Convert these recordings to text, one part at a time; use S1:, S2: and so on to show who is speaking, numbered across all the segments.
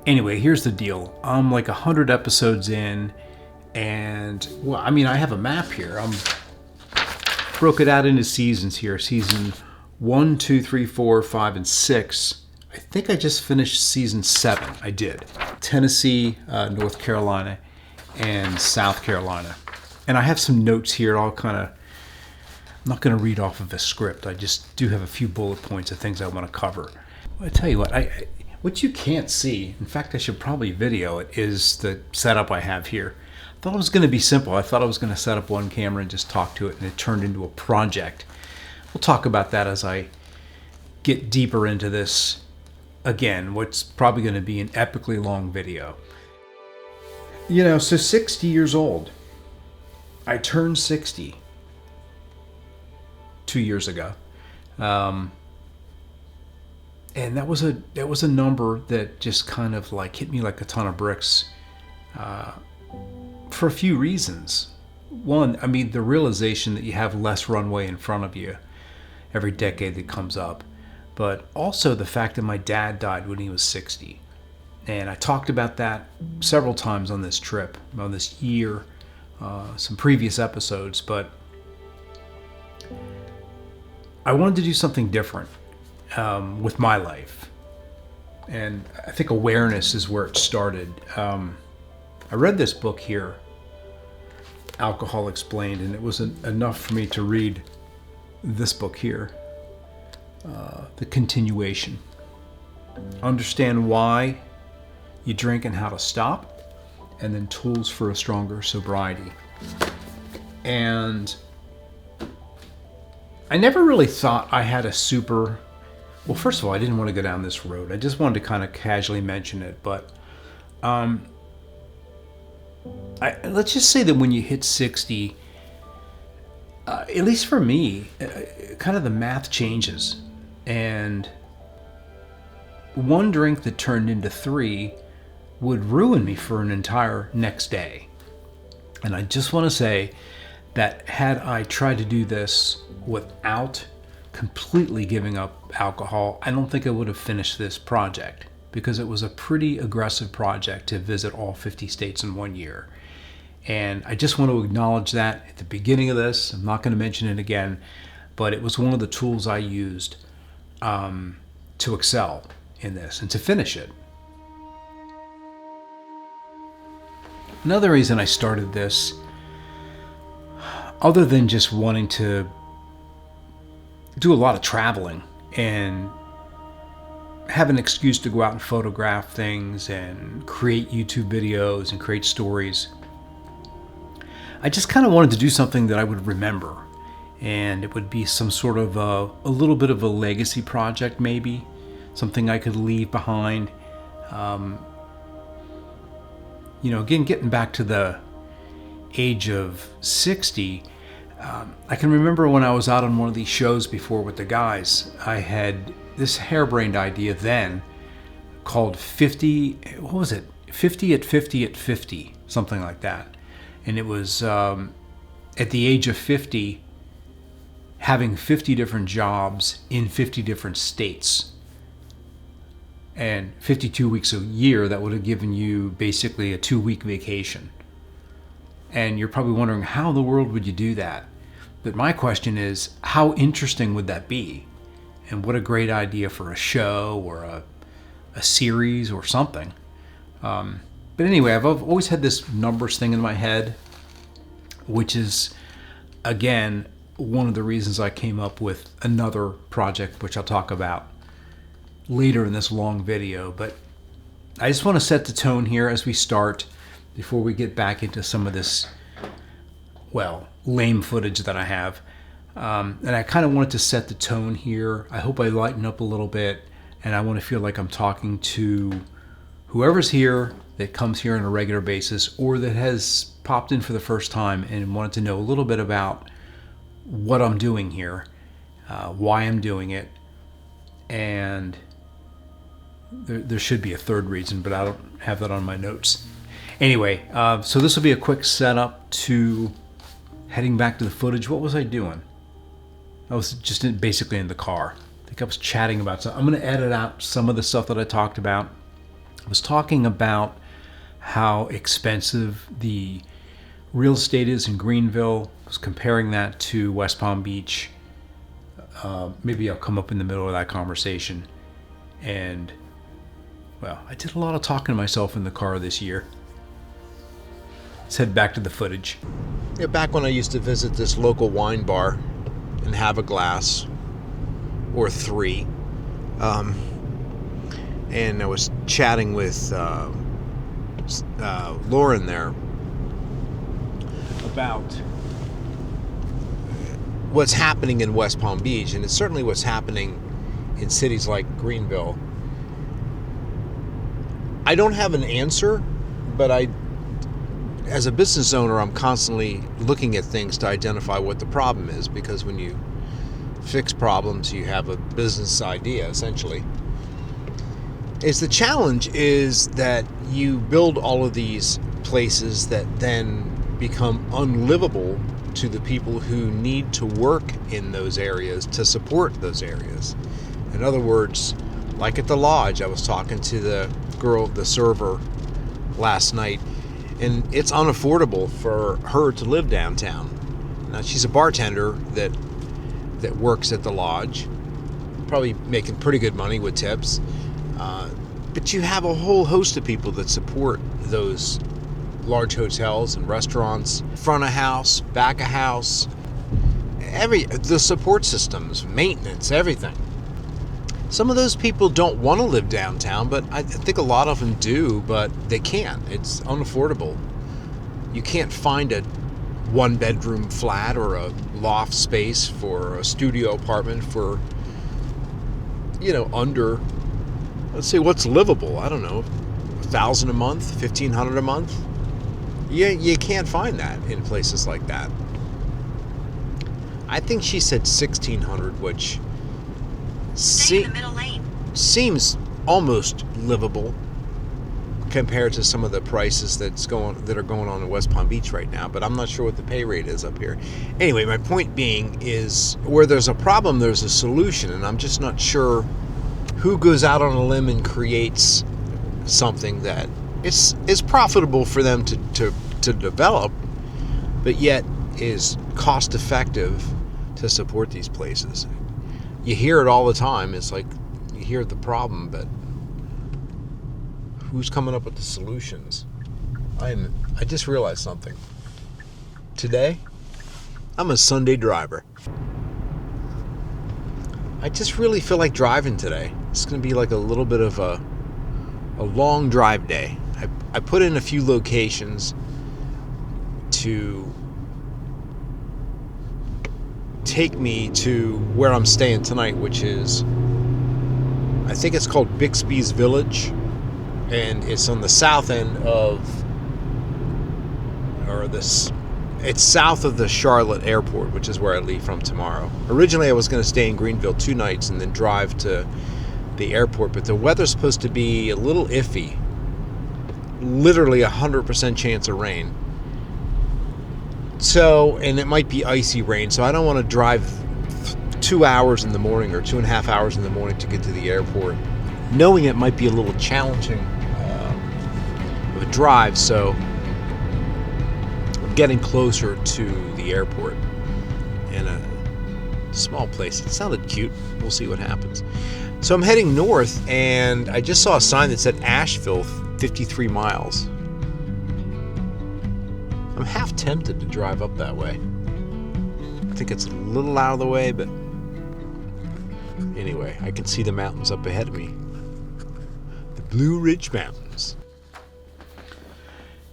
S1: Anyway, here's the deal. I'm like 100 episodes in, and well, I mean, I have a map here. I'm broke it out into seasons here. Season 1, 2, 3, 4, 5, and 6. I think I just finished season 7. I did. Tennessee, North Carolina, and South Carolina. And I have some notes here. I'm not going to read off of a script. I just do have a few bullet points of things I want to cover. I tell you what you can't see, in fact, I should probably video it, is the setup I have here. I thought it was going to be simple. I thought I was going to set up one camera and just talk to it, and it turned into a project. We'll talk about that as I get deeper into this. Again, what's probably going to be an epically long video. So 60 years old. I turned 60 2 years ago. And that was a number that just kind of like hit me like a ton of bricks for a few reasons. One, I mean, the realization that you have less runway in front of you every decade that comes up, but also the fact that my dad died when he was 60. And I talked about that several times on this trip, on this year, some previous episodes, but I wanted to do something different with my life. And I think awareness is where it started. I read this book here, Alcohol Explained, and it was enough for me to read this book here, the continuation. Understand why you drink and how to stop, and then tools for a stronger sobriety. And I never really thought I had a super... Well, first of all, I didn't want to go down this road. I just wanted to kind of casually mention it. But let's just say that when you hit 60, at least for me, kind of the math changes. And one drink that turned into 3 would ruin me for an entire next day. And I just want to say that had I tried to do this without completely giving up alcohol, I don't think I would have finished this project, because it was a pretty aggressive project to visit all 50 states in 1 year. And I just want to acknowledge that at the beginning of this. I'm not going to mention it again, but it was one of the tools I used to excel in this and to finish it. Another reason I started this, other than just wanting to do a lot of traveling and have an excuse to go out and photograph things and create YouTube videos and create stories, I just kind of wanted to do something that I would remember, and it would be some sort of a little bit of a legacy project, maybe something I could leave behind. Again, getting back to the age of 60, I can remember when I was out on one of these shows before with the guys, I had this harebrained idea then called 50, what was it? 50 at 50 at 50, something like that. And it was at the age of 50, having 50 different jobs in 50 different states. And 52 weeks a year, that would have given you basically a 2-week vacation. And you're probably wondering, how in the world would you do that? But my question is, how interesting would that be? And what a great idea for a show or a series or something. But anyway, I've always had this numbers thing in my head, which is, again, one of the reasons I came up with another project, which I'll talk about later in this long video. But I just want to set the tone here as we start, before we get back into some of this, lame footage that I have. And I kind of wanted to set the tone here. I hope I lighten up a little bit, and I want to feel like I'm talking to whoever's here that comes here on a regular basis, or that has popped in for the first time and wanted to know a little bit about what I'm doing here, why I'm doing it, and there should be a third reason, but I don't have that on my notes. Anyway, so this will be a quick setup to heading back to the footage. What was I doing? I was just basically in the car. I think I was chatting about something. I'm going to edit out some of the stuff that I talked about. was talking about how expensive the real estate is in Greenville. I was comparing that to West Palm Beach. Maybe I'll come up in the middle of that conversation. And, well, I did a lot of talking to myself in the car this year. Let's head back to the footage.
S2: Yeah, back when I used to visit this local wine bar and have a glass or three, and I was chatting with Lauren there about what's happening in West Palm Beach, and it's certainly what's happening in cities like Greenville. I don't have an answer, but as a business owner, I'm constantly looking at things to identify what the problem is, because when you fix problems, you have a business idea, essentially. The challenge is that you build all of these places that then become unlivable to the people who need to work in those areas to support those areas. In other words, like at the lodge, I was talking to the server last night, and it's unaffordable for her to live downtown. Now, she's a bartender that works at the lodge, probably making pretty good money with tips. But you have a whole host of people that support those large hotels and restaurants, front of house, back of house, the support systems, maintenance, everything. Some of those people don't want to live downtown, but I think a lot of them do, but they can't. It's unaffordable. You can't find a one-bedroom flat or a loft space for a studio apartment for, under, let's say, what's livable? I don't know, $1,000 a month, $1,500 a month? You can't find that in places like that. I think she said $1,600, which
S3: Stay in the middle lane.
S2: Seems almost livable compared to some of the prices that are going on in West Palm Beach right now, but I'm not sure what the pay rate is up here. Anyway, my point being is, where there's a problem, there's a solution, and I'm just not sure who goes out on a limb and creates something that is profitable for them to develop, but yet is cost effective to support these places. You hear it all the time. It's like you hear the problem, but who's coming up with the solutions? I just realized something. Today, I'm a Sunday driver. I just really feel like driving today. It's going to be like a little bit of a long drive day. I put in a few locations to take me to where I'm staying tonight, which is, I think it's called Bixby's Village, and it's on the south end it's south of the Charlotte Airport, which is where I leave from tomorrow. Originally, I was going to stay in Greenville 2 nights and then drive to the airport, but the weather's supposed to be a little iffy. Literally 100% chance of rain. So, and it might be icy rain, so I don't want to drive 2 hours in the morning or 2.5 hours in the morning to get to the airport, knowing it might be a little challenging of a drive. So I'm getting closer to the airport in a small place. It sounded cute. We'll see what happens. So I'm heading north, and I just saw a sign that said Asheville, 53 miles. I'm half tempted to drive up that way. I think it's a little out of the way, but anyway, I can see the mountains up ahead of me. The Blue Ridge Mountains.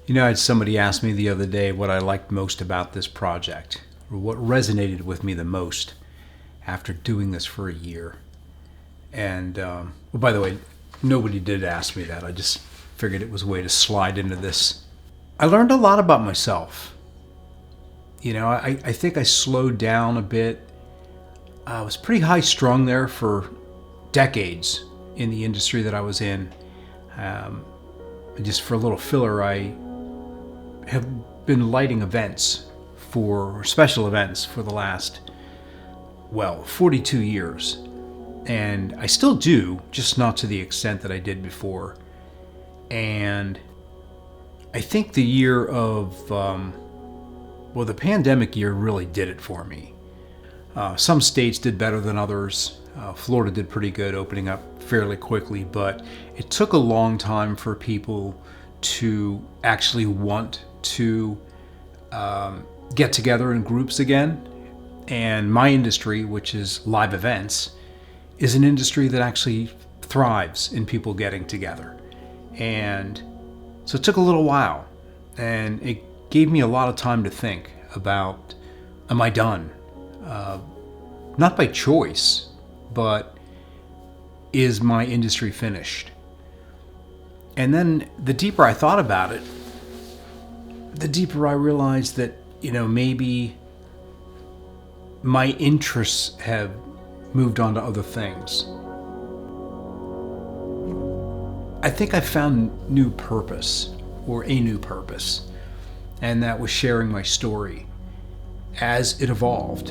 S1: I had somebody ask me the other day what I liked most about this project, or what resonated with me the most after doing this for a year. And, by the way, nobody did ask me that. I just figured it was a way to slide into this. I learned a lot about myself. I think I slowed down a bit. I was pretty high strung there for decades in the industry that I was in. Just for a little filler, I have been lighting events special events for the last, 42 years. And I still do, just not to the extent that I did before. And I think the year of, the pandemic year really did it for me. Some states did better than others. Florida did pretty good, opening up fairly quickly, but it took a long time for people to actually want to get together in groups again. And my industry, which is live events, is an industry that actually thrives in people getting together. And so it took a little while, and it gave me a lot of time to think about, am I done? Not by choice, but is my industry finished? And then the deeper I thought about it, the deeper I realized that, maybe my interests have moved on to other things. I think I found new purpose, or a new purpose, and that was sharing my story as it evolved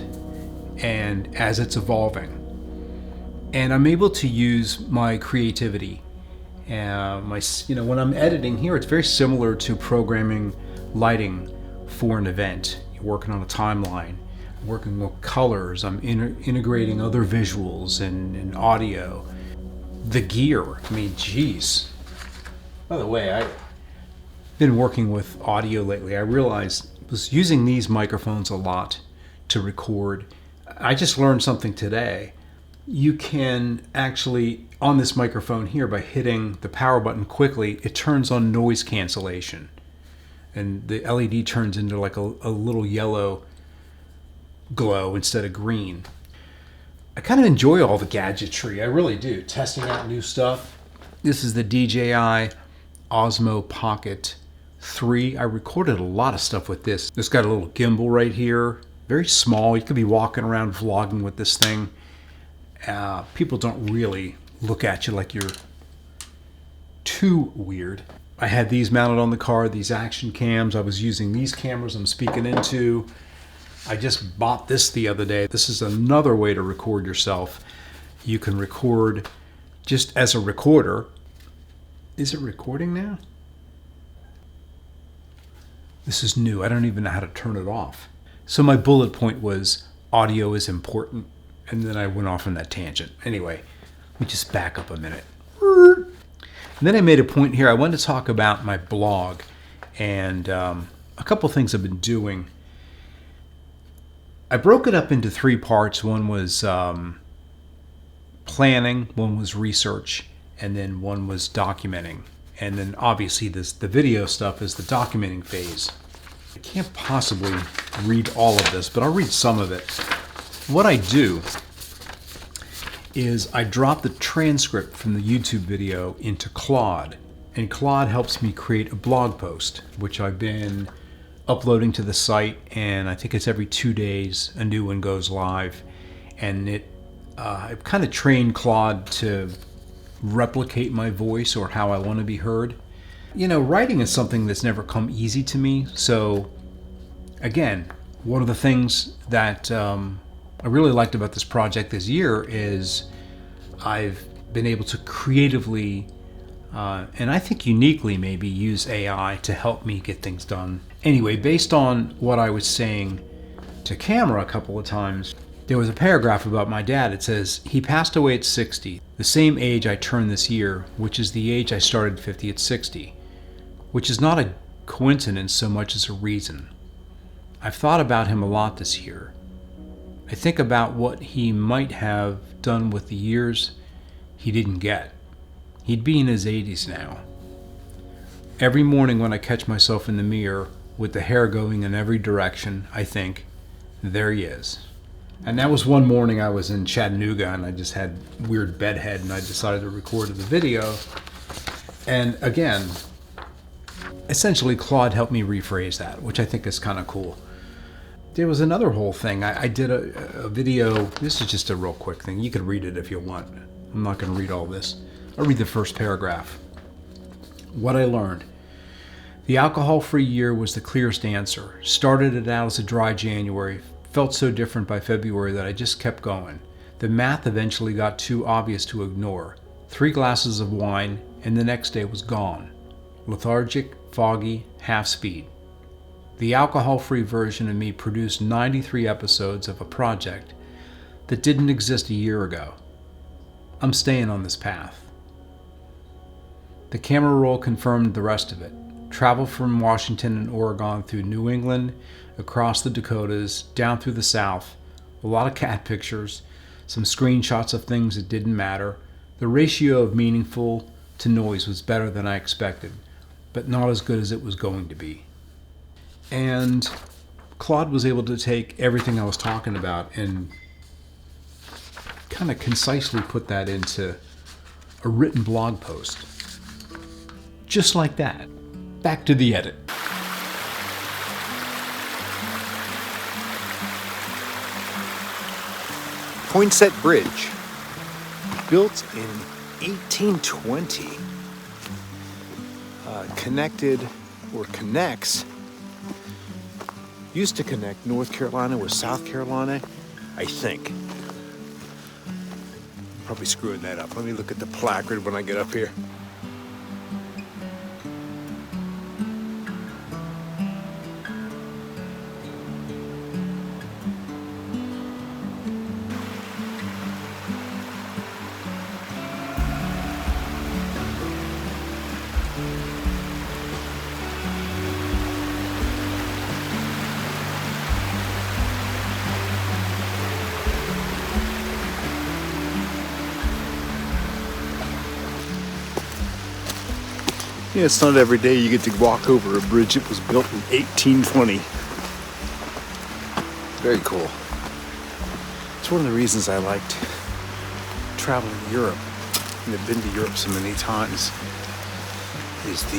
S1: and as it's evolving. And I'm able to use my creativity. When I'm editing here, it's very similar to programming lighting for an event. You're working on a timeline, working with colors, I'm integrating other visuals and audio. The gear, geez. By the way, I've been working with audio lately. I realized I was using these microphones a lot to record. I just learned something today. You can actually, on this microphone here, by hitting the power button quickly, it turns on noise cancellation. And the LED turns into like a little yellow glow instead of green. I kind of enjoy all the gadgetry. I really do. Testing out new stuff. This is the DJI Osmo Pocket 3. I recorded a lot of stuff with this. It's got a little gimbal right here. Very small. You could be walking around vlogging with this thing. People don't really look at you like you're too weird. I had these mounted on the car, these action cams. I was using these cameras I'm speaking into. I just bought this the other day. This is another way to record yourself. You can record just as a recorder. Is it recording now? This is new. I don't even know how to turn it off. So my bullet point was audio is important. And then I went off on that tangent. Anyway, let me just back up a minute. And then I made a point here. I wanted to talk about my blog and a couple things I've been doing. I broke it up into 3 parts. One was planning, one was research, and then one was documenting. And then obviously the video stuff is the documenting phase. I can't possibly read all of this, but I'll read some of it. What I do is I drop the transcript from the YouTube video into Claude, and Claude helps me create a blog post, which I've been uploading to the site, and I think it's every 2 days a new one goes live. And I've kind of trained Claude to replicate my voice or how I want to be heard. Writing is something that's never come easy to me. So again, one of the things that I really liked about this project this year is I've been able to creatively and I think uniquely maybe use AI to help me get things done. Anyway, based on what I was saying to camera a couple of times, there was a paragraph about my dad. It says, he passed away at 60, the same age I turned this year, which is the age I started 50 at 60, which is not a coincidence so much as a reason. I've thought about him a lot this year. I think about what he might have done with the years he didn't get. He'd be in his 80s now. Every morning when I catch myself in the mirror with the hair going in every direction, I think, there he is. And that was one morning I was in Chattanooga and I just had weird bedhead and I decided to record the video. And again, essentially Claude helped me rephrase that, which I think is kind of cool. There was another whole thing. I did a video. This is just a real quick thing. You can read it if you want. I'm not going to read all this. I'll read the first paragraph. What I learned. The alcohol-free year was the clearest answer. Started it out as a dry January. Felt so different by February that I just kept going. The math eventually got too obvious to ignore. 3 glasses of wine and the next day was gone. lethargic, foggy, half-speed. The alcohol-free version of me produced 93 episodes of a project that didn't exist a year ago. I'm staying on this path. The camera roll confirmed the rest of it. Travel from Washington and Oregon through New England, across the Dakotas, down through the South. A lot of cat pictures, some screenshots of things that didn't matter. The ratio of meaningful to noise was better than I expected, but not as good as it was going to be. And Claude was able to take everything I was talking about and kind of concisely put that into a written blog post. Just like that. Back to the edit.
S4: Poinsett Bridge, built in 1820, used to connect North Carolina with South Carolina, I think. Probably screwing that up. Let me look at the placard when I get up here. Yeah, it's not every day you get to walk over a bridge that was built in 1820. Very cool. It's one of the reasons I liked traveling Europe, and I've been to Europe so many times, is the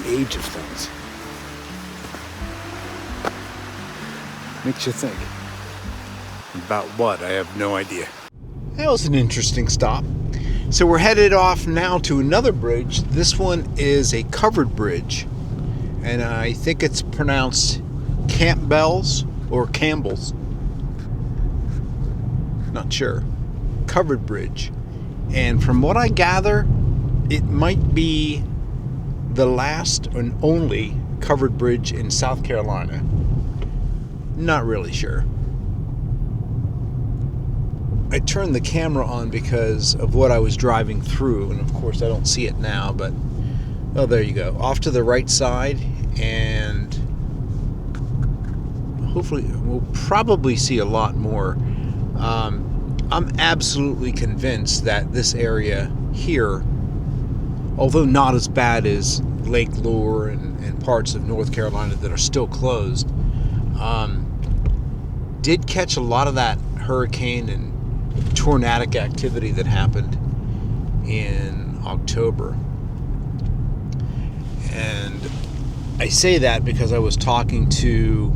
S4: age of things. Makes you think. About what? I have no idea.
S2: That was an interesting stop. So we're headed off now to another bridge. This one is a covered bridge, and I think it's pronounced Campbell's or Campbell's. Not sure. Covered bridge. And from what I gather, it might be the last and only covered bridge in South Carolina. Not really sure. I turned the camera on because of what I was driving through, and of course I don't see it now, but oh, there you go. Off to the right side, and hopefully we'll probably see a lot more. I'm absolutely convinced that this area here, although not as bad as Lake Lure and parts of North Carolina that are still closed, did catch a lot of that hurricane and tornadic activity that happened in October. And I say that because I was talking to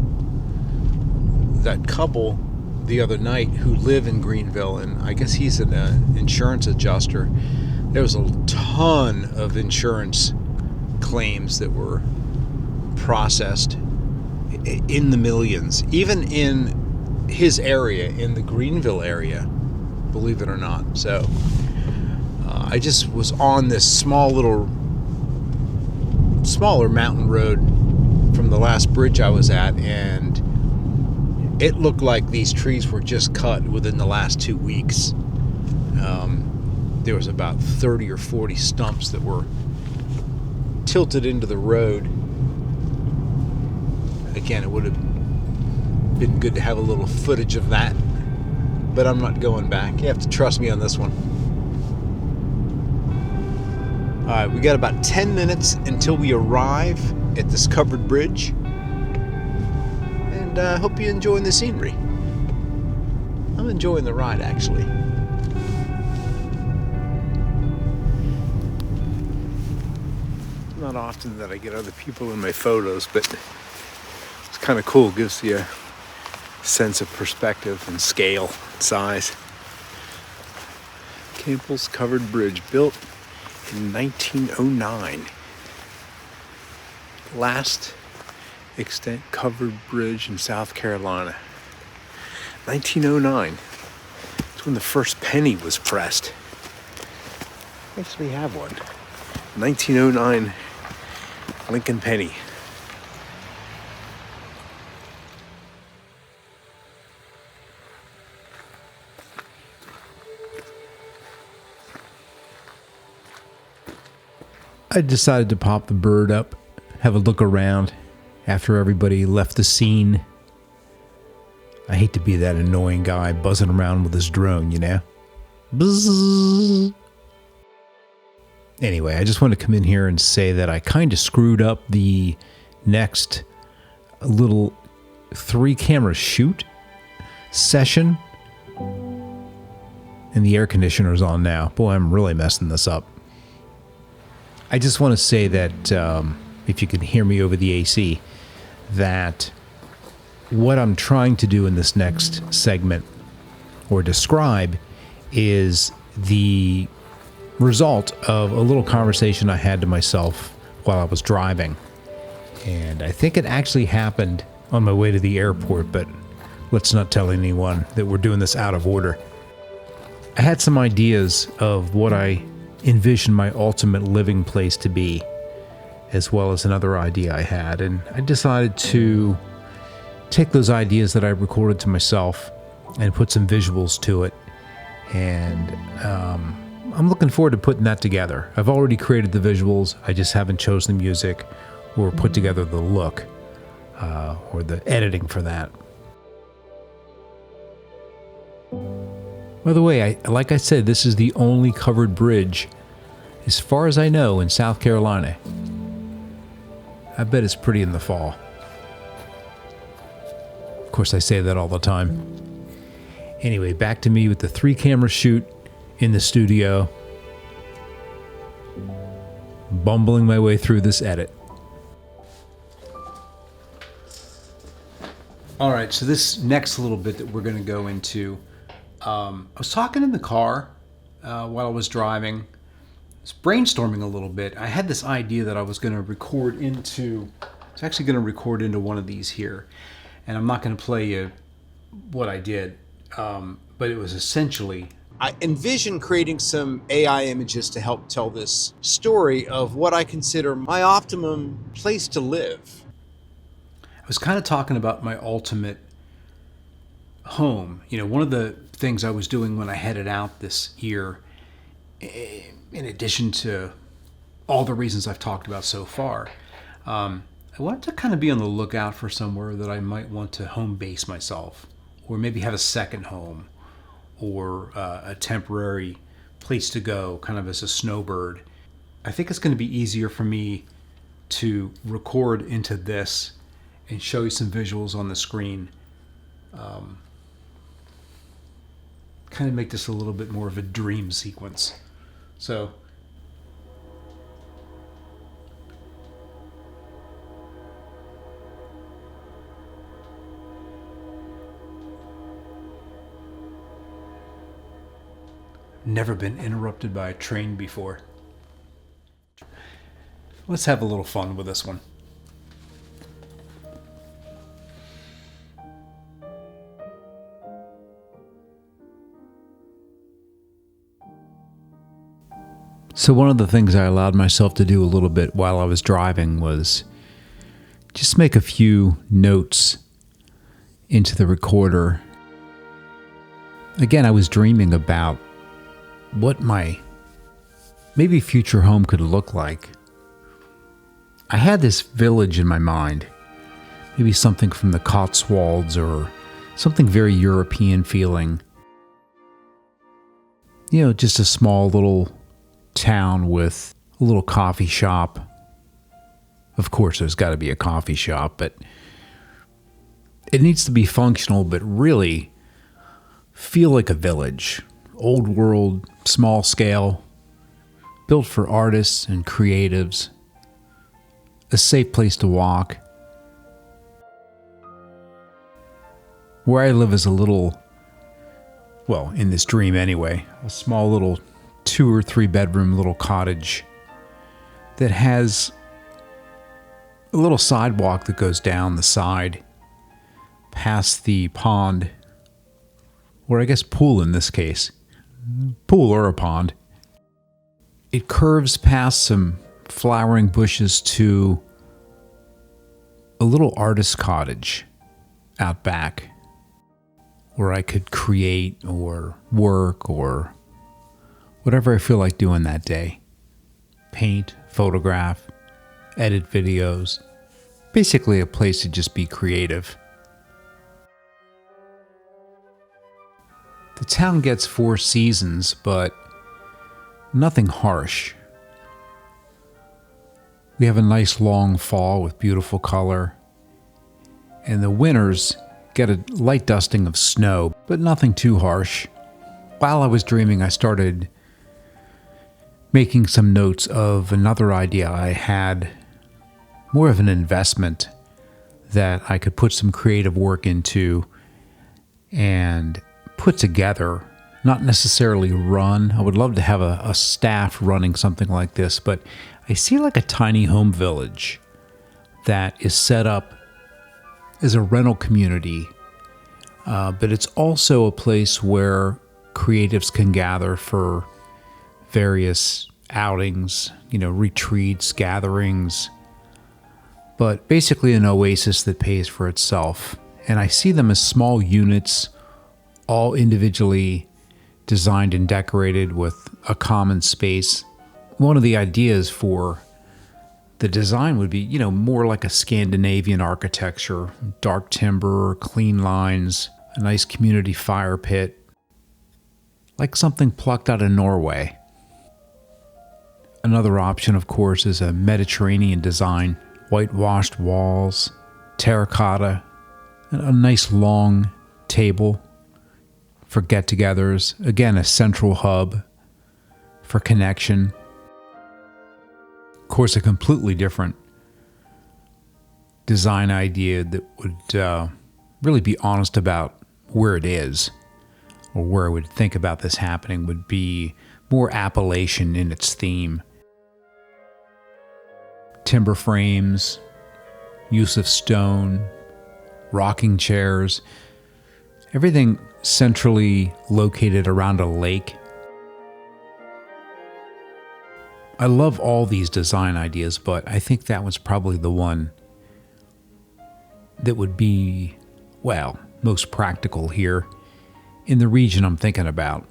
S2: that couple the other night who live in Greenville, and I guess he's an insurance adjuster. There was a ton of insurance claims that were processed in the millions, even in his area, in the Greenville area, believe it or not. So I just was on this smaller mountain road from the last bridge I was at, and it looked like these trees were just cut within the last 2 weeks. There was about 30 or 40 stumps that were tilted into the road. Again, it would have been good to have a little footage of that, but I'm not going back. You have to trust me on this one. All right, we got about 10 minutes until we arrive at this covered bridge, and I hope you're enjoying the scenery. I'm enjoying the ride, actually.
S4: Not often that I get other people in my photos, but it's kind of cool. It gives you a sense of perspective and scale and size. Campbell's Covered Bridge, built in 1909. Last extant covered bridge in South Carolina. 1909. It's when the first penny was pressed. actually have one. 1909 Lincoln Penny.
S1: I decided to pop the bird up, have a look around after everybody left the scene. I hate to be that annoying guy buzzing around with his drone, you know? Bzzz. Anyway, I just want to come in here and say that I kind of screwed up the next little 3-camera shoot session. And the air conditioner's on now. Boy, I'm really messing this up. I just want to say that, if you can hear me over the AC, that what I'm trying to do in this next segment, or describe, is the result of a little conversation I had to myself while I was driving. And I think it actually happened on my way to the airport, but let's not tell anyone that we're doing this out of order. I had some ideas of what I envisioned my ultimate living place to be, as well as another idea I had, and I decided to take those ideas that I recorded to myself and put some visuals to it, and I'm looking forward to putting that together. I've already created the visuals, I just haven't chosen the music or put together the look or the editing for that. By the way, like I said, this is the only covered bridge, as far as I know, in South Carolina. I bet it's pretty in the fall. Of course, I say that all the time. Anyway, back to me with the 3-camera shoot in the studio. Bumbling my way through this edit. All right, so this next little bit that we're going to go into, I was talking in the car while I was driving. I was brainstorming a little bit. I had this idea that I was going to record into, it's actually going to record into one of these here. And I'm not going to play you what I did, but it was essentially,
S2: I envision creating some AI images to help tell this story of what I consider my optimum place to live.
S1: I was kind of talking about my ultimate home. You know, one of the things I was doing when I headed out this year, in addition to all the reasons I've talked about so far, I wanted to kind of be on the lookout for somewhere that I might want to home base myself, or maybe have a second home, or a temporary place to go, kind of as a snowbird. I think it's going to be easier for me to record into this and show you some visuals on the screen. Kind of make this a little bit more of a dream sequence. So never been interrupted by a train before. Let's have a little fun with this one. So one of the things I allowed myself to do a little bit while I was driving was just make a few notes into the recorder. Again, I was dreaming about what my maybe future home could look like. I had this village in my mind, maybe something from the Cotswolds or something very European feeling. You know, just a small little town with a little coffee shop. Of course, there's got to be a coffee shop, but it needs to be functional, but really feel like a village. Old world, small scale, built for artists and creatives. A safe place to walk. Where I live is a little, well, in this dream anyway, a small little 2 or 3 bedroom little cottage that has a little sidewalk that goes down the side past the pond, or I guess pool in this case. Pool or a pond. It curves past some flowering bushes to a little artist cottage out back where I could create or work or whatever I feel like doing that day. Paint, photograph, edit videos. Basically a place to just be creative. The town gets 4 seasons, but nothing harsh. We have a nice long fall with beautiful color, and the winters get a light dusting of snow, but nothing too harsh. While I was dreaming, I started making some notes of another idea I had, more of an investment that I could put some creative work into and put together, not necessarily run. I would love to have a staff running something like this, but I see like a tiny home village that is set up as a rental community, but it's also a place where creatives can gather for various outings, retreats, gatherings, but basically an oasis that pays for itself. And I see them as small units, all individually designed and decorated with a common space. One of the ideas for the design would be, more like a Scandinavian architecture, dark timber, clean lines, a nice community fire pit, like something plucked out of Norway. Another option, of course, is a Mediterranean design, whitewashed walls, terracotta, and a nice long table for get-togethers. Again, a central hub for connection. Of course, a completely different design idea that would really be honest about where it is, or where I would think about this happening, would be more Appalachian in its theme. Timber frames, use of stone, rocking chairs, everything centrally located around a lake. I love all these design ideas, but I think that was probably the one that would be, most practical here in the region I'm thinking about.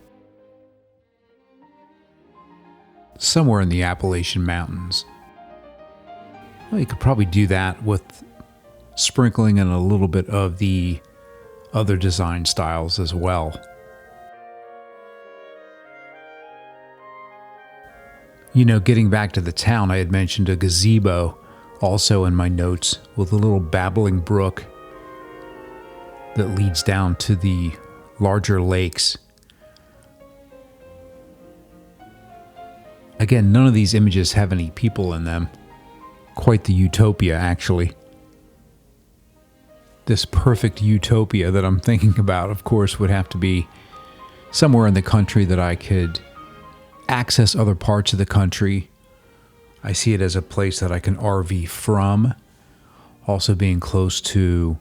S1: Somewhere in the Appalachian Mountains. Well, you could probably do that with sprinkling in a little bit of the other design styles as well. Getting back to the town, I had mentioned a gazebo also in my notes with a little babbling brook that leads down to the larger lakes. Again, none of these images have any people in them. Quite the utopia, actually. This perfect utopia that I'm thinking about, of course, would have to be somewhere in the country that I could access other parts of the country. I see it as a place that I can RV from, also being close to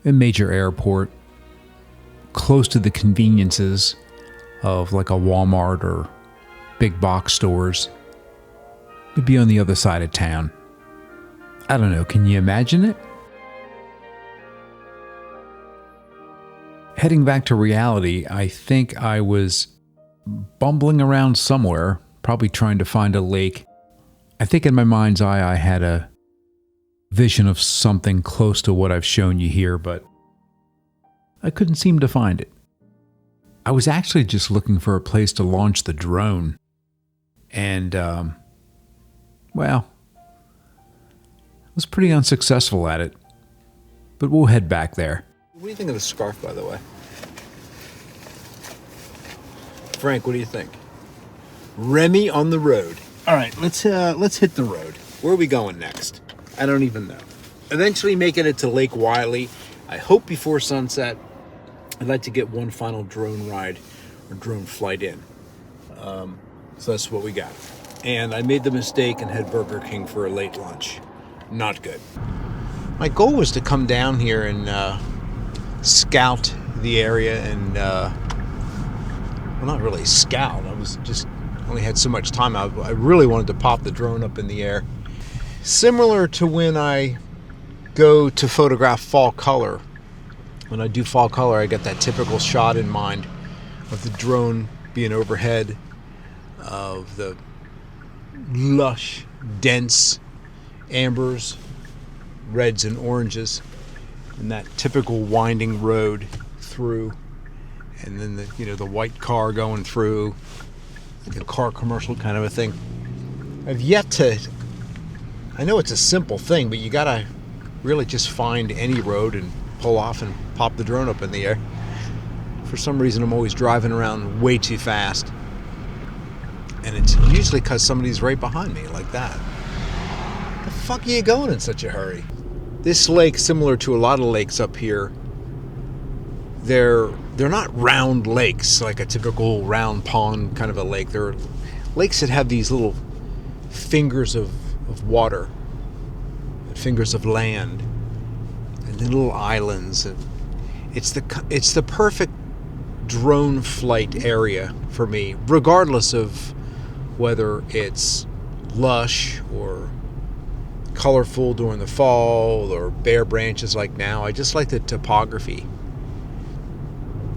S1: a major airport, close to the conveniences of like a Walmart or big box stores. It'd be on the other side of town. I don't know, can you imagine it? Heading back to reality, I think I was bumbling around somewhere, probably trying to find a lake. I think in my mind's eye I had a vision of something close to what I've shown you here, but I couldn't seem to find it. I was actually just looking for a place to launch the drone. And, I was pretty unsuccessful at it. But we'll head back there.
S2: What do you think of the scarf, by the way? Frank, what do you think? Remy on the road. All right, let's hit the road. Where are we going next? I don't even know. Eventually making it to Lake Wylie. I hope before sunset. I'd like to get one final drone ride or drone flight in. So that's what we got. And I made the mistake and had Burger King for a late lunch. Not good. My goal was to come down here and scout the area and, well, not really scout. I was just only had so much time. I really wanted to pop the drone up in the air. Similar to when I go to photograph fall color. When I do fall color, I get that typical shot in mind of the drone being overhead, of the lush, dense ambers, reds and oranges, and that typical winding road through, and then the white car going through, like a car commercial kind of a thing. I've yet to, I know it's a simple thing, but you gotta really just find any road and pull off and pop the drone up in the air. For some reason, I'm always driving around way too fast, and it's usually because somebody's right behind me, like that. The fuck are you going in such a hurry? This lake, similar to a lot of lakes up here, they're not round lakes like a typical round pond kind of a lake. They're lakes that have these little fingers of water, fingers of land, and then little islands. And it's the perfect drone flight area for me, regardless of whether it's lush or colorful during the fall or bare branches like now. I just like the topography.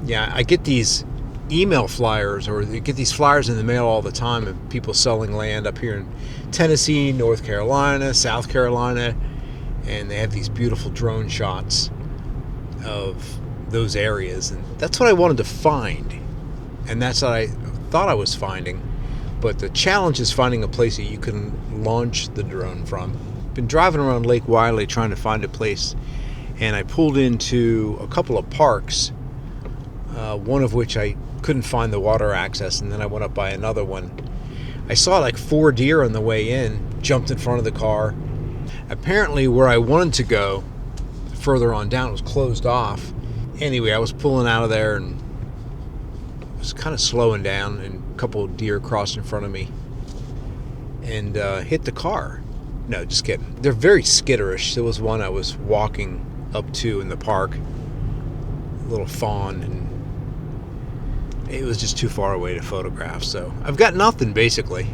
S2: Yeah, I get these email flyers, or you get these flyers in the mail all the time of people selling land up here in Tennessee, North Carolina, South Carolina, and they have these beautiful drone shots of those areas, and that's what I wanted to find, and that's what I thought I was finding. But the challenge is finding a place that you can launch the drone from. Been driving around Lake Wylie trying to find a place, and I pulled into a couple of parks, one of which I couldn't find the water access, and then I went up by another one. I saw like 4 deer on the way in, jumped in front of the car. Apparently where I wanted to go further on down was closed off. Anyway, I was pulling out of there and was kind of slowing down, and a couple of deer crossed in front of me and hit the car. No, just kidding. They're very skitterish. There was one I was walking up to in the park, a little fawn, and it was just too far away to photograph. So I've got nothing, basically.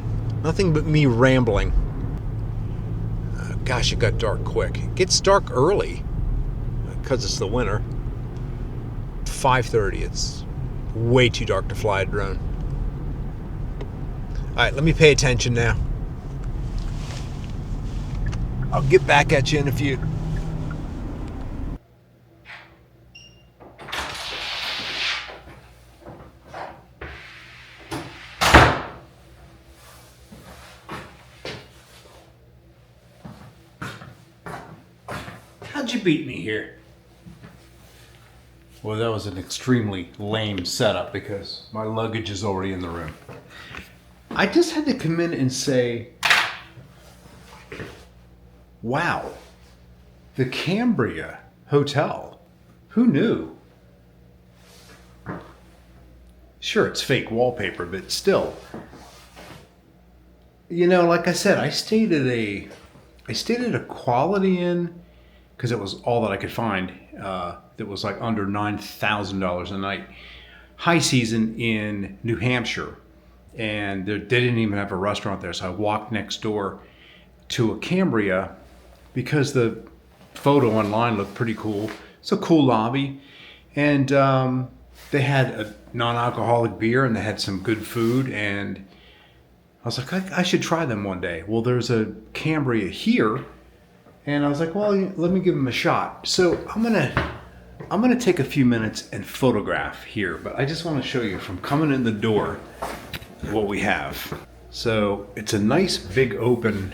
S2: Nothing but me rambling. Gosh, it got dark quick. It gets dark early because it's the winter. 5:30. It's way too dark to fly a drone. All right, let me pay attention now. I'll get back at you in a few.
S1: How'd you beat me here? Well, that was an extremely lame setup because my luggage is already in the room. I just had to come in and say, wow, the Cambria Hotel. Who knew? Sure, it's fake wallpaper, but still. You know, like I said, I stayed at a Quality Inn because it was all that I could find. That was like under $9,000 a night. High season in New Hampshire, and they didn't even have a restaurant there. So I walked next door to a Cambria because the photo online looked pretty cool. It's a cool lobby, and they had a non-alcoholic beer, and they had some good food, and I was like, I should try them one day. Well, there's a Cambria here, and I was like, well, let me give them a shot. So I'm gonna take a few minutes and photograph here, but I just want to show you from coming in the door what we have. So it's a nice big open.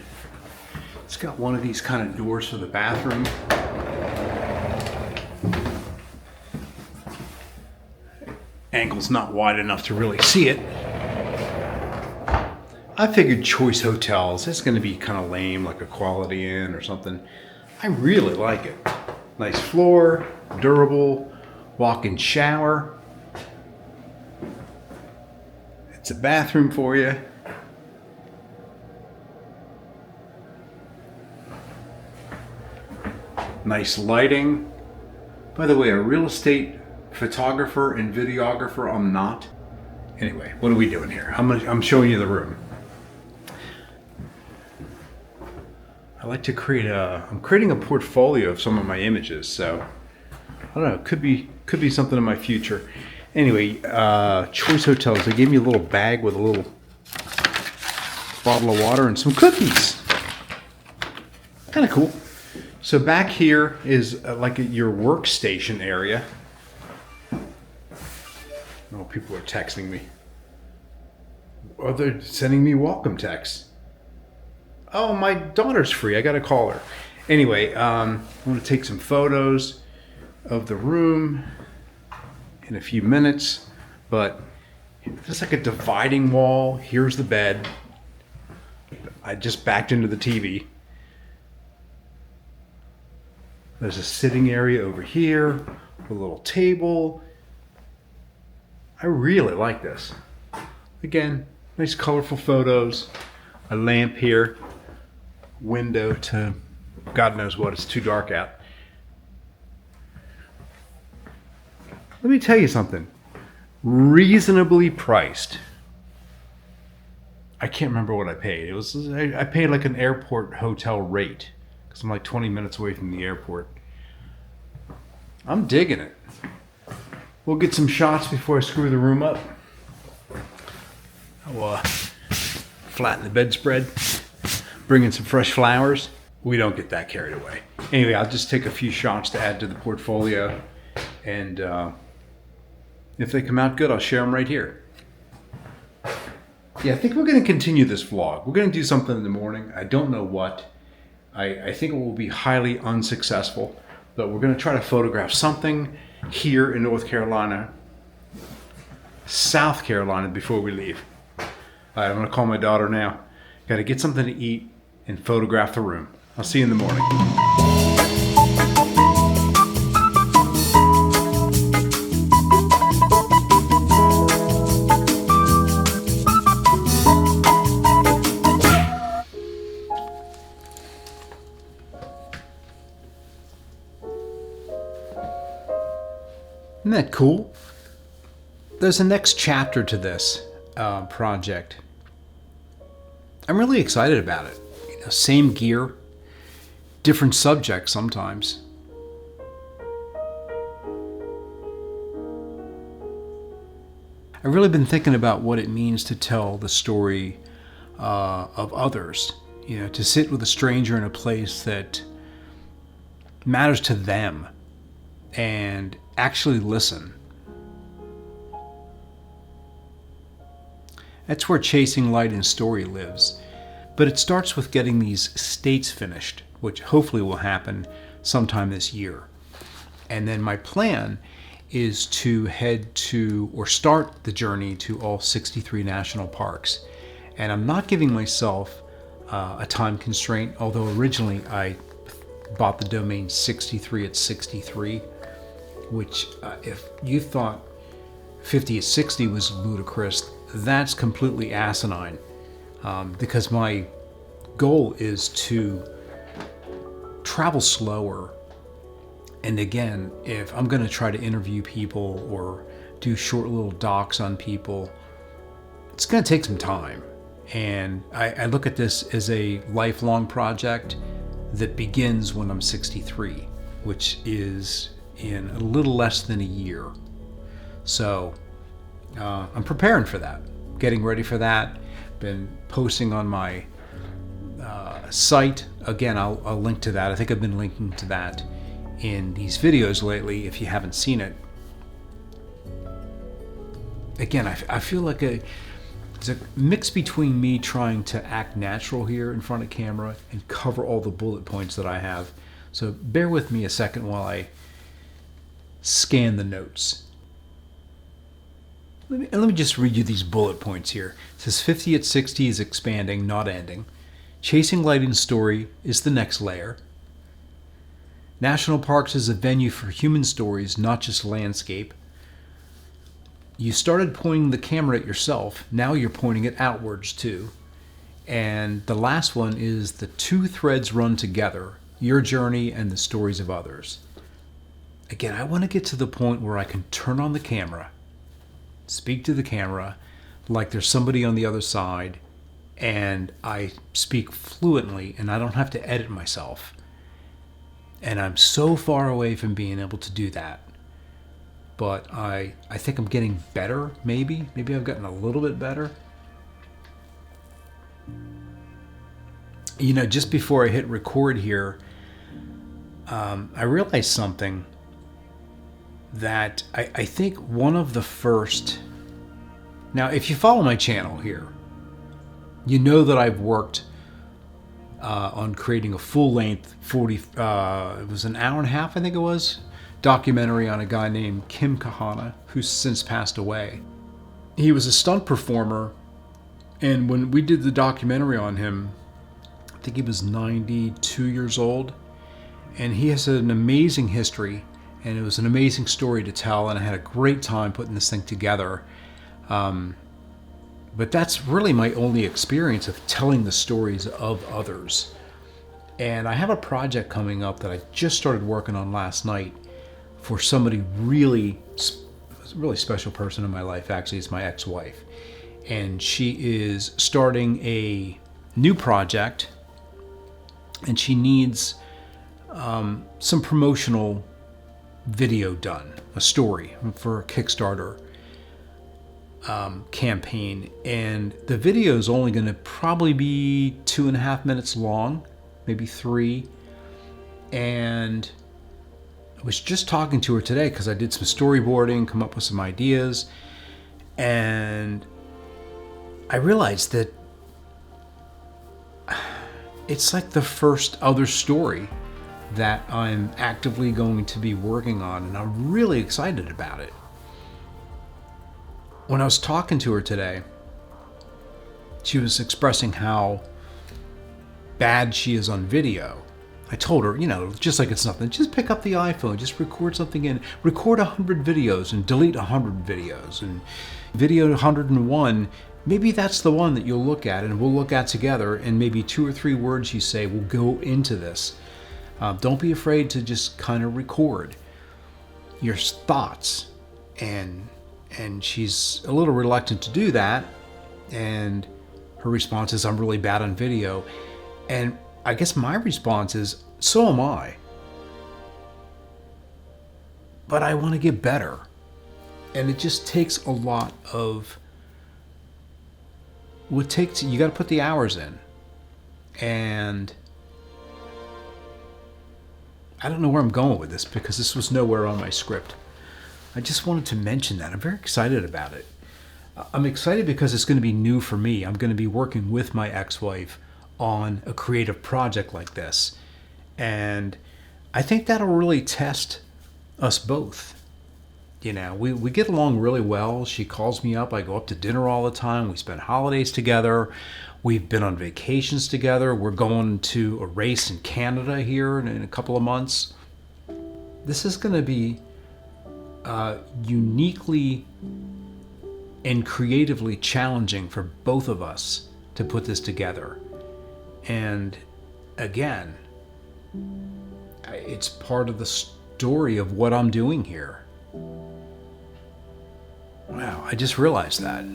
S1: It's got one of these kind of doors for the bathroom. Angle's not wide enough to really see it. I figured Choice Hotels, it's going to be kind of lame, like a Quality Inn or something. I really like it. Nice floor, durable, walk-in shower. It's a bathroom for you. Nice lighting. By the way, a real estate photographer and videographer I'm not. Anyway, what are we doing here? I'm showing you the room. I like to I'm creating a portfolio of some of my images, so I don't know, could be something in my future. Anyway, Choice Hotels, they gave me a little bag with a little bottle of water and some cookies. Kind of cool. So back here is like your workstation area. Oh, people are texting me. Oh, they're sending me welcome texts. Oh, my daughter's free. I got to call her. Anyway, I'm going to take some photos of the room in a few minutes. But there's like a dividing wall. Here's the bed. I just backed into the TV. There's a sitting area over here, a little table. I really like this. Again, nice colorful photos. A lamp here. Window to God knows what. It's too dark out. Let me tell you something. Reasonably priced. I can't remember what I paid. I paid like an airport hotel rate because I'm like 20 minutes away from the airport. I'm digging it. We'll get some shots before I screw the room up. I'll flatten the bedspread. Bring in some fresh flowers. We don't get that carried away. Anyway, I'll just take a few shots to add to the portfolio. And if they come out good, I'll share them right here. Yeah, I think we're going to continue this vlog. We're going to do something in the morning. I don't know what. I think it will be highly unsuccessful. But we're going to try to photograph something here in North Carolina, South Carolina before we leave. All right, I'm going to call my daughter now. Got to get something to eat and photograph the room. I'll see you in the morning. Isn't that cool? There's a next chapter to this project. I'm really excited about it. You know, same gear, different subjects sometimes. I've really been thinking about what it means to tell the story of others. You know, to sit with a stranger in a place that matters to them and actually listen. That's where Chasing Light and Story lives. But it starts with getting these states finished, which hopefully will happen sometime this year. And then my plan is to head to, or start the journey to all 63 national parks. And I'm not giving myself a time constraint, although originally I bought the domain 63 at 63, which if you thought 50 at 60 was ludicrous, that's completely asinine, because my goal is to travel slower. And again, if I'm going to try to interview people or do short little docs on people, it's going to take some time. And I look at this as a lifelong project that begins when I'm 63, which is in a little less than a year. So I'm preparing for that, getting ready for that. Been posting on my site. Again, I'll link to that. I think I've been linking to that in these videos lately if you haven't seen it. Again, I feel like it's a mix between me trying to act natural here in front of camera and cover all the bullet points that I have. So bear with me a second while I scan the notes. Let me just read you these bullet points here. It says 50 at 60 is expanding, not ending. Chasing Light and Story is the next layer. National Parks is a venue for human stories, not just landscape. You started pointing the camera at yourself. Now you're pointing it outwards too. And the last one is the two threads run together, your journey and the stories of others. Again, I want to get to the point where I can turn on the camera, speak to the camera, like there's somebody on the other side and I speak fluently and I don't have to edit myself. And I'm so far away from being able to do that. But I think I'm getting better, maybe. Maybe I've gotten a little bit better. You know, just before I hit record here, I realized something that I think one of the first... Now, if you follow my channel here, you know that I've worked on creating a full-length 40, it was an hour and a half, I think it was, documentary on a guy named Kim Kahana, who's since passed away. He was a stunt performer, and when we did the documentary on him, I think he was 92 years old, and he has an amazing history, and it was an amazing story to tell, and I had a great time putting this thing together. But that's really my only experience of telling the stories of others. And I have a project coming up that I just started working on last night for somebody really special person in my life. Actually, it's my ex-wife. And she is starting a new project, and she needs some promotional video done, a story for a Kickstarter campaign, and the video is only going to probably be 2.5 minutes long, maybe 3. And I was just talking to her today because I did some storyboarding, come up with some ideas, and I realized that it's like the first other story that I'm actively going to be working on, and I'm really excited about it. When I was talking to her today, she was expressing how bad she is on video. I told her, you know, just like it's nothing, just pick up the iPhone, just record something in, record 100 videos and delete 100 videos. And video 101, maybe that's the one that you'll look at and we'll look at together, and maybe 2 or 3 words you say will go into this. Don't be afraid to just kind of record your thoughts. And she's a little reluctant to do that. And her response is, I'm really bad on video. And I guess my response is, so am I. But I want to get better. And it just takes a lot of... you got to put the hours in. And I don't know where I'm going with this because this was nowhere on my script. I just wanted to mention that. I'm very excited about it. I'm excited because it's going to be new for me. I'm going to be working with my ex-wife on a creative project like this. And I think that'll really test us both. You know, we get along really well. She calls me up. I go up to dinner all the time. We spend holidays together. We've been on vacations together. We're going to a race in Canada here in a couple of months. This is going to be uniquely and creatively challenging for both of us to put this together. And again, it's part of the story of what I'm doing here. Wow, I just realized that.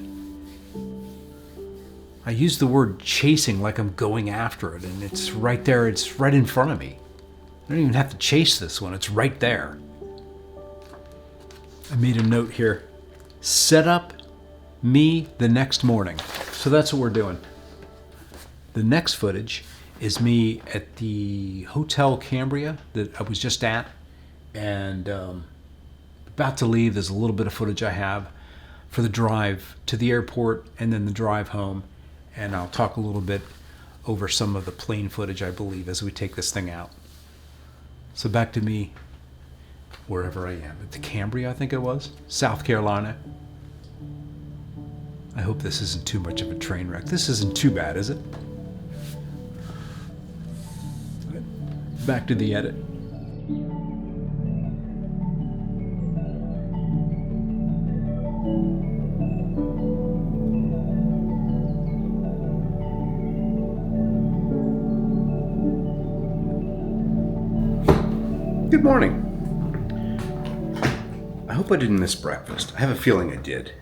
S1: I use the word chasing like I'm going after it, and it's right there, it's right in front of me. I don't even have to chase this one, it's right there. I made a note here. Set up me the next morning. So that's what we're doing. The next footage is me at the Hotel Cambria that I was just at. And about to leave. There's a little bit of footage I have for the drive to the airport and then the drive home. And I'll talk a little bit over some of the plane footage, I believe, as we take this thing out. So back to me wherever I am. At the Cambria, I think it was. South Carolina. I hope this isn't too much of a train wreck. This isn't too bad, is it? Back to the edit. Good morning. I hope I didn't miss breakfast. I have a feeling I did.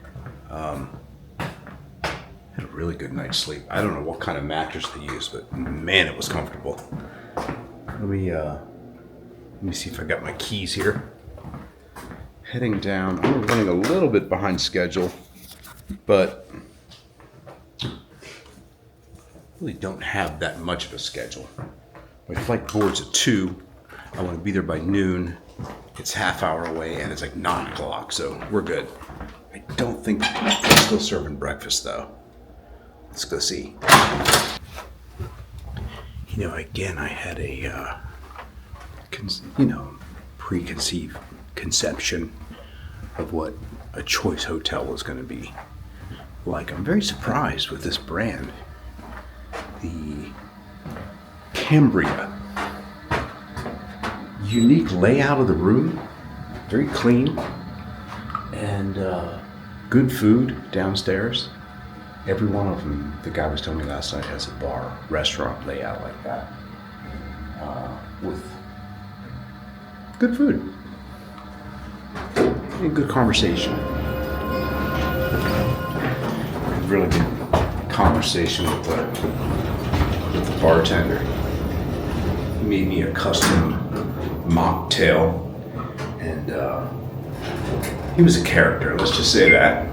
S5: really good night's sleep. I don't know what kind of mattress they use, but man, it was comfortable. Let me see if I got my keys here. Heading down. I'm running a little bit behind schedule, but really don't have that much of a schedule. My flight board's at 2. I want to be there by noon. It's half hour away, and it's like 9 o'clock, so we're good. I don't think they're still serving breakfast, though. Let's go see. You know, again, I had a, preconceived conception of what a Choice Hotel was going to be. Like, I'm very surprised with this brand. The Cambria. Unique layout of the room, very clean, and good food downstairs. Every one of them, the guy was telling me last night, has a bar, restaurant layout like that, with good food and good conversation. Really good conversation with the bartender. He made me a custom mocktail, and he was a character, let's just say that.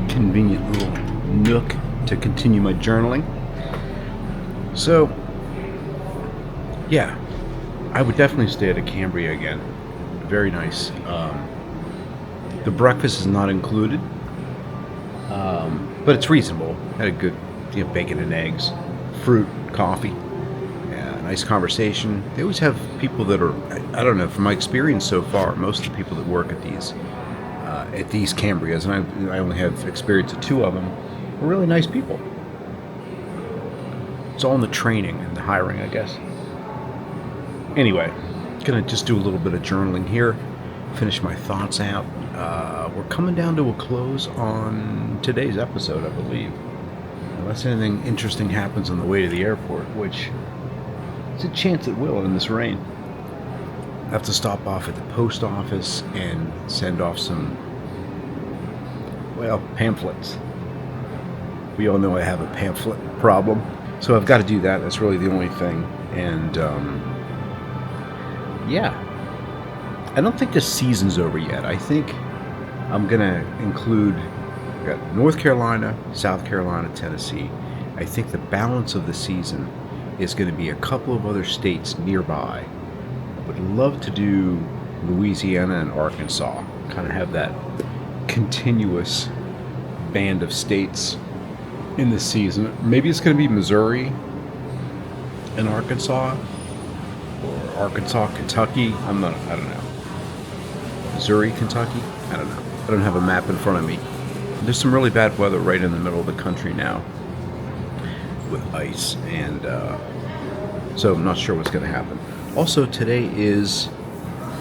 S5: Convenient little nook to continue my journaling. So, yeah, I would definitely stay at a Cambria again. Very nice. The breakfast is not included, but it's reasonable. Had a good, bacon and eggs, fruit, coffee, nice conversation. They always have people that are, I don't know, from my experience so far, most of the people that work at these Cambrias, and I only have experience of 2 of them, are really nice people. It's all in the training and the hiring, I guess. Anyway, gonna just do a little bit of journaling here, finish my thoughts out. We're coming down to a close on today's episode, I believe. Unless anything interesting happens on the way to the airport, which there's a chance it will in this rain. I have to stop off at the post office and send off some, pamphlets. We all know I have a pamphlet problem, so I've got to do that. That's really the only thing. And I don't think the season's over yet. I think I'm gonna include, we got North Carolina, South Carolina, Tennessee. I think the balance of the season is going to be a couple of other states nearby. I would love to do Louisiana and Arkansas, kind of have that continuous band of states in the season. Maybe it's going to be Missouri and Arkansas, or Arkansas, Kentucky. I don't know. Missouri, Kentucky? I don't know. I don't have a map in front of me. There's some really bad weather right in the middle of the country now with ice, and so I'm not sure what's going to happen. Also, today is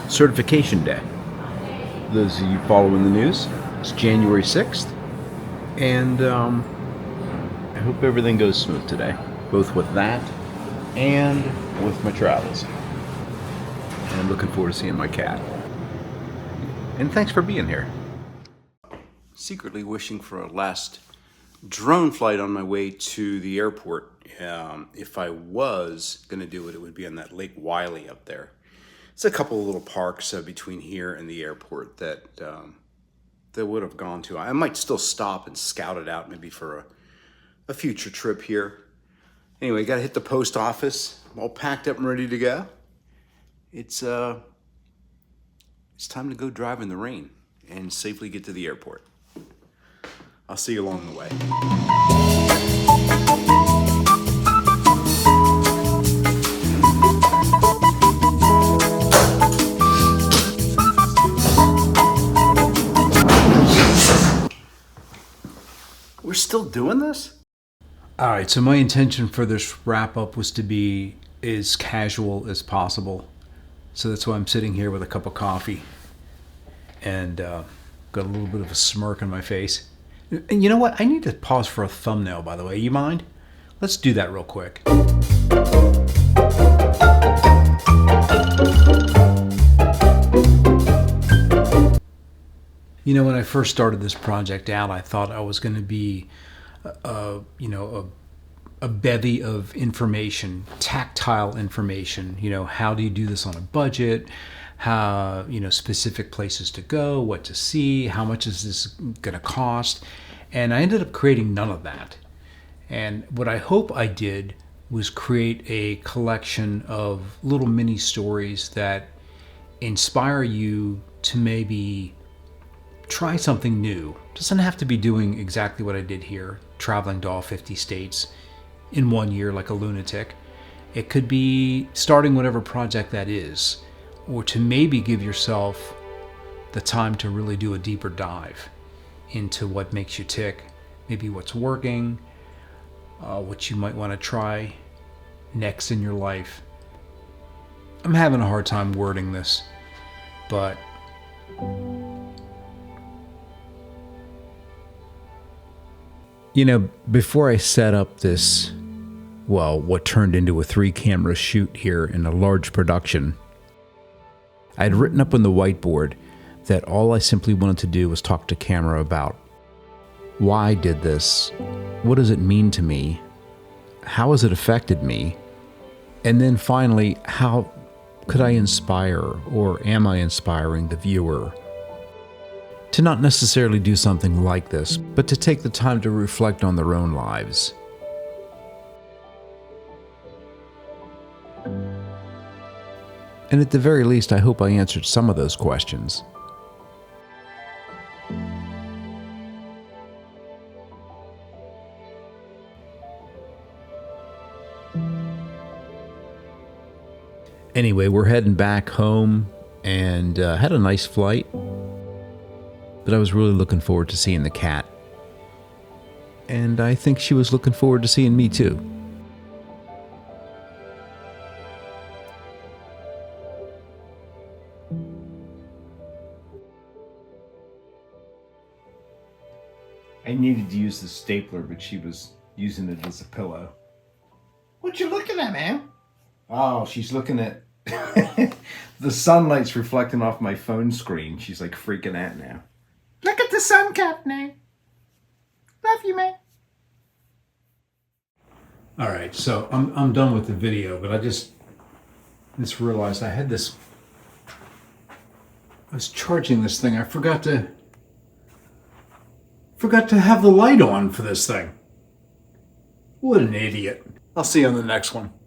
S5: Certification Day. Those of you following the news, it's January 6th, and I hope everything goes smooth today, both with that and with my travels. And I'm looking forward to seeing my cat. And thanks for being here. Secretly wishing for a last drone flight on my way to the airport. If I was going to do it, it would be on that Lake Wylie up there. It's a couple of little parks between here and the airport that would have gone to. I might still stop and scout it out maybe for a future trip here. Anyway, got to hit the post office. I'm all packed up and ready to go. It's time to go drive in the rain and safely get to the airport. I'll see you along the way.
S4: still doing this?
S1: All right, so my intention for this wrap up was to be as casual as possible. So that's why I'm sitting here with a cup of coffee and got a little bit of a smirk on my face. And you know what? I need to pause for a thumbnail, by the way. You mind? Let's do that real quick. You know, when I first started this project out, I thought I was going to be, a bevy of information, tactile information. You know, how do you do this on a budget? How, specific places to go, what to see, how much is this going to cost? And I ended up creating none of that. And what I hope I did was create a collection of little mini stories that inspire you to maybe try something new. Doesn't have to be doing exactly what I did here, traveling to all 50 states in 1 year like a lunatic. It could be starting whatever project that is, or to maybe give yourself the time to really do a deeper dive into what makes you tick, maybe what's working, what you might want to try next in your life. I'm having a hard time wording this, but before I set up this, what turned into a 3-camera shoot here in a large production, I had written up on the whiteboard that all I simply wanted to do was talk to camera about why I did this, what does it mean to me, how has it affected me, and then finally, how could I inspire, or am I inspiring the viewer to not necessarily do something like this, but to take the time to reflect on their own lives. And at the very least, I hope I answered some of those questions. Anyway, we're heading back home and had a nice flight. But I was really looking forward to seeing the cat. And I think she was looking forward to seeing me too.
S4: I needed to use the stapler, but she was using it as a pillow. What you looking at, man? Oh, she's looking at... the sunlight's reflecting off my phone screen. She's like freaking out now. Look at the sun, Captain. Love you, man.
S1: All right, so I'm done with the video, but I just realized I had this. I was charging this thing. I forgot to have the light on for this thing. What an idiot. I'll see you on the next one.